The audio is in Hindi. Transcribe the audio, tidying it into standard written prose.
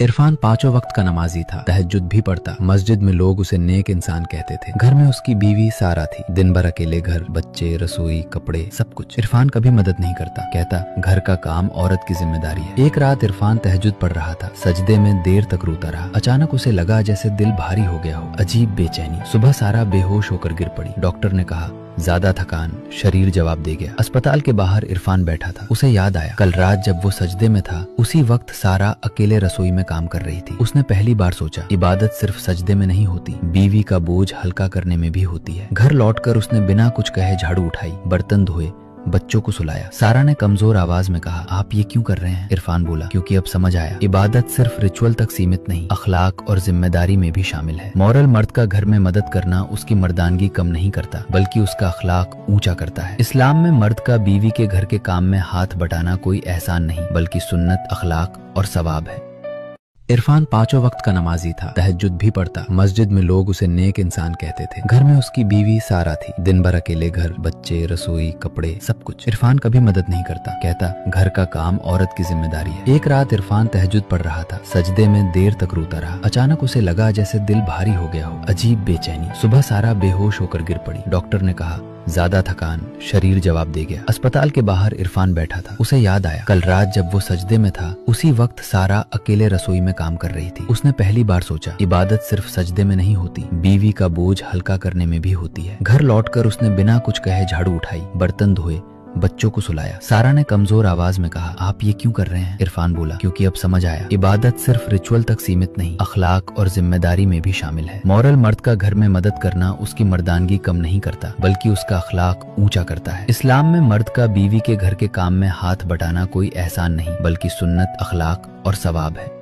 इरफान पांचों वक्त का नमाजी था, तहज्जुद भी पढ़ता। मस्जिद में लोग उसे नेक इंसान कहते थे। घर में उसकी बीवी सारा थी। दिन भर अकेले घर, बच्चे, रसोई, कपड़े, सब कुछ। इरफान कभी मदद नहीं करता, कहता घर का काम औरत की जिम्मेदारी है। एक रात इरफान तहज्जुद पढ़ रहा था। सजदे में देर तक रोता रहा। अचानक उसे लगा जैसे दिल भारी हो गया हो। अजीब बेचैनी। सुबह सारा बेहोश होकर गिर पड़ी। डॉक्टर ने कहा ज्यादा थकान। शरीर जवाब दे गया। अस्पताल के बाहर इरफान बैठा था। उसे याद आया कल रात जब वो सजदे में था, उसी वक्त सारा अकेले रसोई में काम कर रही थी। उसने पहली बार सोचा इबादत सिर्फ सजदे में नहीं होती, बीवी का बोझ हल्का करने में भी होती है। घर लौटकर उसने बिना कुछ कहे झाड़ू उठाई, बर्तन धोए, बच्चों को सुलाया। सारा ने कमजोर आवाज में कहा आप ये क्यों कर रहे हैं? इरफान बोला क्योंकि अब समझ आया इबादत सिर्फ रिचुअल तक सीमित नहीं, अखलाक और जिम्मेदारी में भी शामिल है। मॉरल मर्द का घर में मदद करना उसकी मर्दानगी कम नहीं करता, बल्कि उसका अखलाक ऊंचा करता है। इस्लाम में मर्द का बीवी के घर के काम में हाथ बटाना कोई एहसान नहीं, बल्कि सुन्नत, अखलाक और सवाब है। इरफान पांचों वक्त का नमाजी था। तहज्जुद भी पढ़ता। मस्जिद में लोग उसे नेक इंसान कहते थे। घर में उसकी बीवी सारा थी। दिन भर अकेले घर, बच्चे, रसोई, कपड़े, सब कुछ। इरफान कभी मदद नहीं करता, कहता घर का काम औरत की जिम्मेदारी है। एक रात इरफान तहज्जुद पढ़ रहा था। सजदे में देर तक रोता रहा। अचानक उसे लगा जैसे दिल भारी हो गया हो। अजीब बेचैनी। सुबह सारा बेहोश होकर गिर पड़ी। डॉक्टर ने कहा ज्यादा थकान। शरीर जवाब दे गया। अस्पताल के बाहर इरफान बैठा था। उसे याद आया कल रात जब वो सजदे में था, उसी वक्त सारा अकेले रसोई में काम कर रही थी। उसने पहली बार सोचा इबादत सिर्फ सजदे में नहीं होती, बीवी का बोझ हल्का करने में भी होती है। घर लौटकर उसने बिना कुछ कहे झाड़ू उठाई, बर्तन धोए, बच्चों को सुलाया। सारा ने कमजोर आवाज में कहा आप ये क्यों कर रहे हैं? इरफान बोला क्योंकि अब समझ आया इबादत सिर्फ रिचुअल तक सीमित नहीं, अखलाक और जिम्मेदारी में भी शामिल है। मॉरल मर्द का घर में मदद करना उसकी मर्दानगी कम नहीं करता, बल्कि उसका अखलाक ऊंचा करता है। इस्लाम में मर्द का बीवी के घर के काम में हाथ बटाना कोई एहसान नहीं, बल्कि सुन्नत, अखलाक और सवाब है।